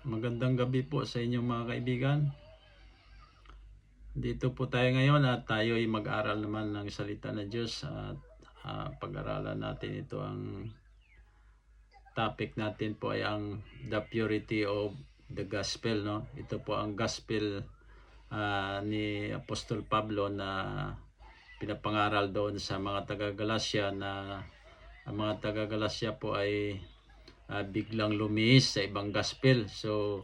Magandang gabi po sa inyong mga kaibigan. Dito po tayo ngayon at tayo ay mag-aral naman ng salita ng Diyos at pag-aralan natin ito. Ang topic natin po ay ang the purity of the gospel, no? Ito po ang gospel ni Apostol Pablo na pinapangaral doon sa mga taga-Galacia, na ang mga taga-Galacia po ay biglang lumihis sa ibang gospel. So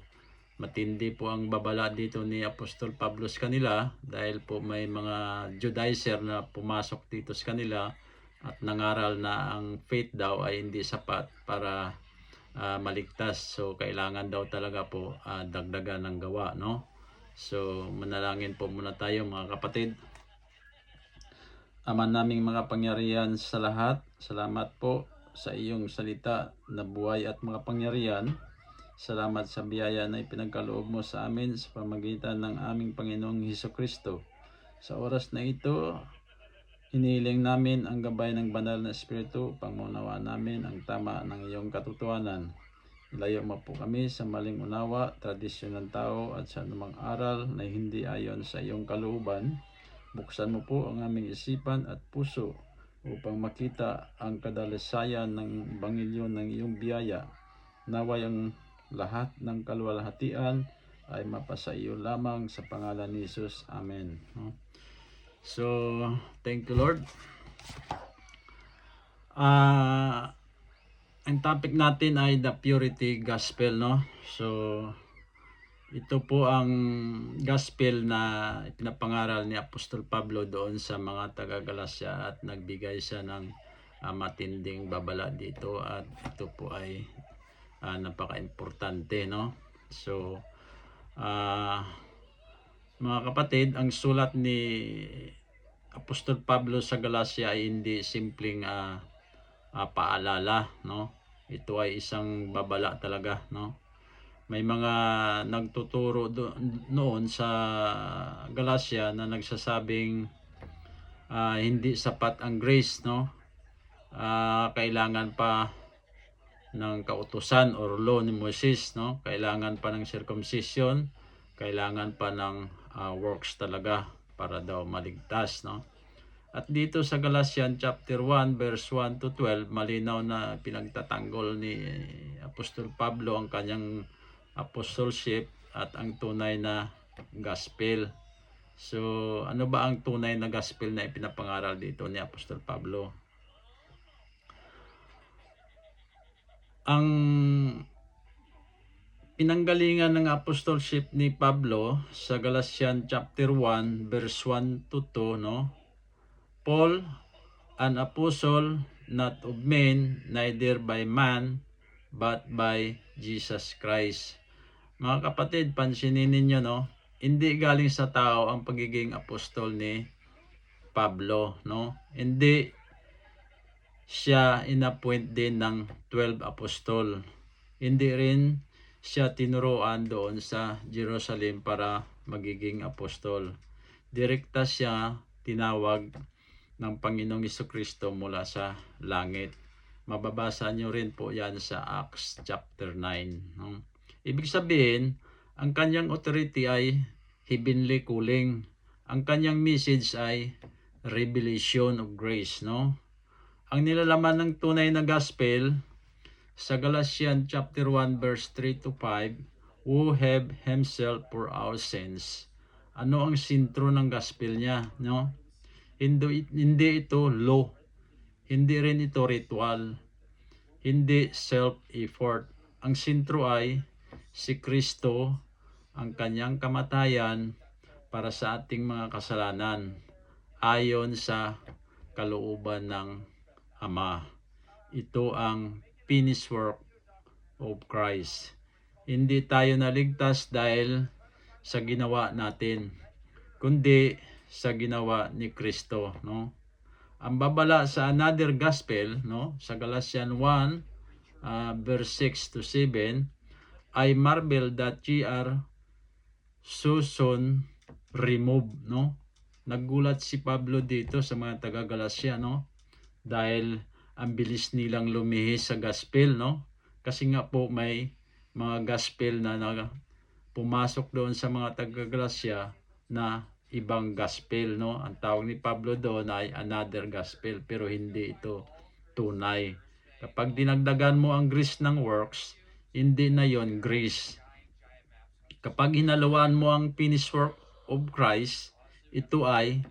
matindi po ang babala dito ni Apostol Pablo sa kanila, dahil po may mga Judaizer na pumasok dito sa kanila at nangaral na ang faith daw ay hindi sapat para maligtas. So kailangan daw talaga po dagdagan ng gawa, no? So manalangin po muna tayo, mga kapatid. Ama naming mga pangyarihan sa lahat, salamat po sa iyong salita na buhay at mga pangyarihan. Salamat sa biyaya na ipinagkaloob mo sa amin sa pamamagitan ng aming Panginoong Hesukristo. Sa oras na ito, inihiling namin ang gabay ng banal na Espiritu, pangunawa namin ang tama ng iyong katotohanan. Ilayo mo po kami sa maling unawa, tradisyon ng tao at sa anumang aral na hindi ayon sa iyong kalooban. Buksan mo po ang aming isipan at puso upang makita ang kadalasayan ng bangilyo ng iyong biyaya. Naway ang lahat ng kaluwalhatian ay mapasa iyo lamang sa pangalan ni Jesus. Amen. So, thank you, Lord. Ang topic natin ay the purity gospel, no? So, ito po ang gospel na pinapangaral ni Apostol Pablo doon sa mga taga-Galacia at nagbigay siya ng matinding babala dito, at ito po ay napaka-importante, no? So mga kapatid, ang sulat ni Apostol Pablo sa Galacia ay hindi simpleng paalala, no? Ito ay isang babala talaga, no? May mga nagtuturo noon sa Galacia na nagsasabing hindi sapat ang grace, no? Kailangan pa ng kautusan or law ni Moses, no? Kailangan pa ng circumcision, kailangan pa ng works talaga para daw maligtas, no? At dito sa Galatians chapter 1 verse 1 to 12, malinaw na pinagtatanggol ni Apostol Pablo ang kanyang apostleship at ang tunay na gospel. So, ano ba ang tunay na gospel na ipinapangaral dito ni Apostol Pablo? Ang pinanggalingan ng apostleship ni Pablo sa Galatians chapter 1 verse 1 to 2, no? Paul, an apostle, not of men, neither by man, but by Jesus Christ. Mga kapatid, pansinin ninyo, no? Hindi galing sa tao ang pagiging apostol ni Pablo, no? Hindi siya inappoint din ng 12 apostol. Hindi rin siya tinuruan doon sa Jerusalem para magiging apostol. Direkta siya tinawag ng Panginoong Hesukristo mula sa langit. Mababasa nyo rin po yan sa Acts chapter 9. No? Ibig sabihin, ang kanyang authority ay heavenly calling. Ang kanyang message ay revelation of grace, no? Ang nilalaman ng tunay na gospel sa Galatians chapter 1 verse 3 to 5, who have himself for our sins. Ano ang sentro ng gospel niya, no? Hindi ito law, hindi rin ito ritual, hindi self-effort. Ang sentro ay si Kristo, ang kanyang kamatayan para sa ating mga kasalanan ayon sa kalooban ng Ama. Ito ang finished work of Christ. Hindi tayo naligtas dahil sa ginawa natin, kundi sa ginawa ni Kristo, no? Ang babala sa another gospel, no, sa Galatians 1 verse 6 to 7, I marvel that ye are so soon removed, no? Naggulat si Pablo dito sa mga taga-Galacia, no? Dahil ang bilis nilang lumihis sa gospel, no? Kasi nga po may mga gospel na pumasok doon sa mga taga-Galacia na ibang gospel, no? Ang tawag ni Pablo doon ay another gospel, pero hindi ito tunay. Kapag dinagdagan mo ang grace ng works, hindi na yon grace. Kapag hinaluan mo ang finished work of Christ, ito ay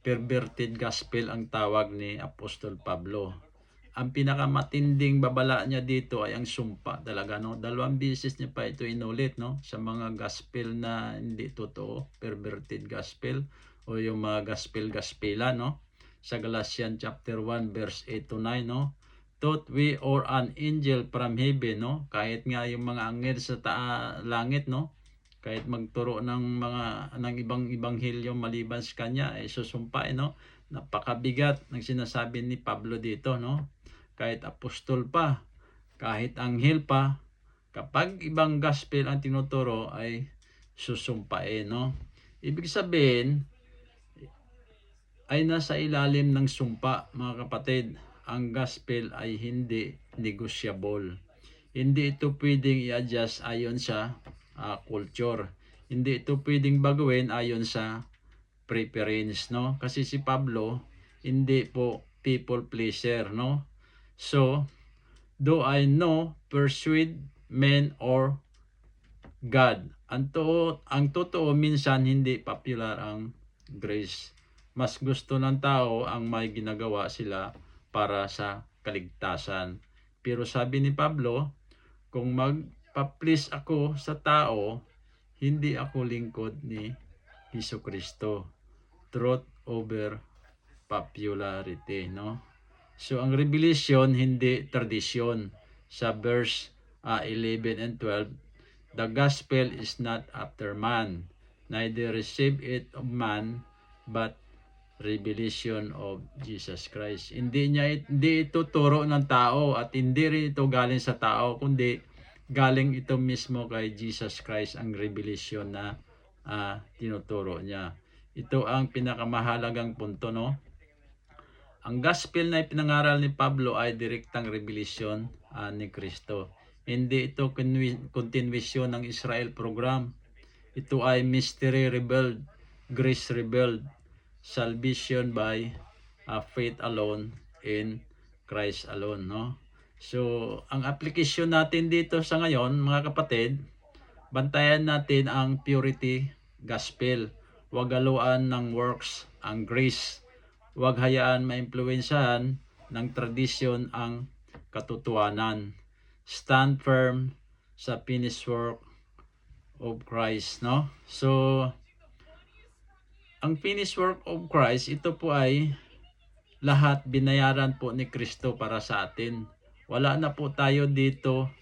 perverted gospel ang tawag ni Apostol Pablo. Ang pinakamatinding babala niya dito ay ang sumpa talaga, no? 2 beses niya pa ito inulit, no? Sa mga gospel na hindi totoo, perverted gospel o yung mga gospel-gospela, no? Sa Galatians chapter 1 verse 8 to 9, no? Thought we or an angel from heaven, no? Kahit nga yung mga anghel sa langit, no? Kahit magturo ng ibang ebanghelyo maliban sa kanya ay susumpain, no? Napakabigat ng sinasabi ni Pablo dito, no? Kahit apostol pa, kahit anghel pa, kapag ibang gospel ang tinuturo ay susumpain, no? Ibig sabihin ay nasa ilalim ng sumpa, mga kapatid. Ang gospel ay hindi negotiable. Hindi ito pwedeng i-adjust ayon sa culture. Hindi ito pwedeng baguhin ayon sa preference, no? Kasi si Pablo hindi po people pleaser, no? So, do I know persuade men or God? Ang totoo minsan hindi popular ang grace. Mas gusto ng tao ang may ginagawa sila para sa kaligtasan. Pero sabi ni Pablo, kung magpa-please ako sa tao, hindi ako lingkod ni Jesucristo. Truth over popularity, no? So, ang revelation, hindi tradisyon. Sa verse 11 and 12, the gospel is not after man, neither receive it of man, but revelation of Jesus Christ. Hindi ito turo ng tao at hindi rin ito galing sa tao, kundi galing ito mismo kay Jesus Christ ang revelation na tinuturo niya. Ito ang pinakamahalagang punto, no? Ang gospel na ipinangaral ni Pablo ay direktang revelasyon ni Kristo. Hindi ito continuation ng Israel program. Ito ay mystery revealed, grace revealed, salvation by faith alone in Christ alone, no? So, ang application natin dito sa ngayon, mga kapatid, bantayan natin ang purity gospel. Huwag haluan ng works ang grace. Huwag hayaan maimpluwensyahan ng tradisyon ang katotohanan. Stand firm sa finished work of Christ, no? So, ang finished work of Christ, ito po ay lahat binayaran po ni Kristo para sa atin. Wala na po tayo dito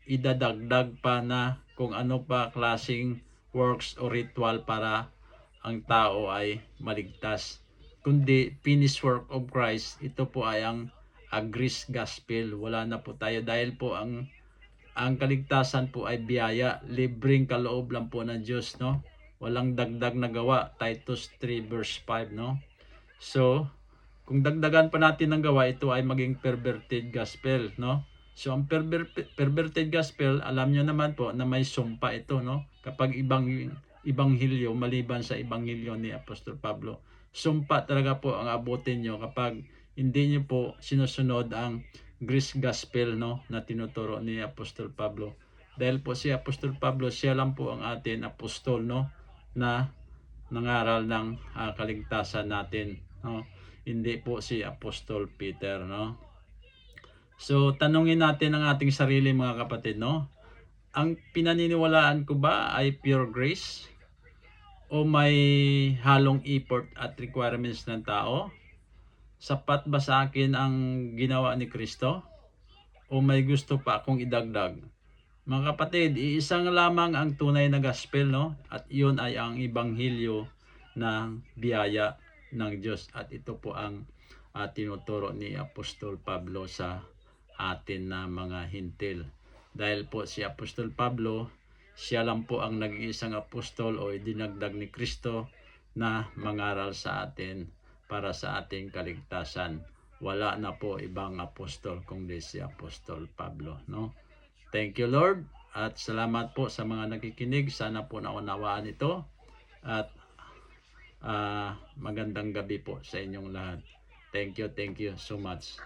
idadagdag pa na kung ano pa klaseng works o ritual para ang tao ay maligtas. Kundi finished work of Christ, ito po ay ang grace gospel. Wala na po tayo dahil po ang kaligtasan po ay biyaya, libreng kaloob lang po ng Diyos, no? Walang dagdag na gawa. Titus 3 verse 5, no? So, kung dagdagan pa natin ng gawa, ito ay maging perverted gospel, no? So, ang perverted gospel, alam nyo naman po na may sumpa ito, no? Kapag ibanghilyo, maliban sa ibanghilyo ni Apostol Pablo, sumpa talaga po ang abutin nyo kapag hindi nyo po sinusunod ang grace gospel, no, na tinuturo ni Apostol Pablo. Dahil po si Apostol Pablo, siya lang po ang atin apostol, no, na nangaral ng kaligtasan natin, no? Hindi po si Apostol Peter, no? So, tanungin natin ang ating sarili, mga kapatid, no? Ang pinaniniwalaan ko ba ay pure grace? O may halong effort at requirements ng tao? Sapat ba sa akin ang ginawa ni Kristo? O may gusto pa akong idagdag? Mga kapatid, iisang lamang ang tunay na gospel, no? At iyon ay ang ebanghelyo ng biyaya ng Diyos. At ito po ang tinuturo ni Apostol Pablo sa atin na mga hintil. Dahil po si Apostol Pablo, siya lang po ang nag-iisang apostol o dinagdag ni Kristo na mangaral sa atin para sa ating kaligtasan. Wala na po ibang apostol kundi si Apostol Pablo, no? Thank you, Lord. At salamat po sa mga nakikinig. Sana po naunawaan ito. At magandang gabi po sa inyong lahat. Thank you so much.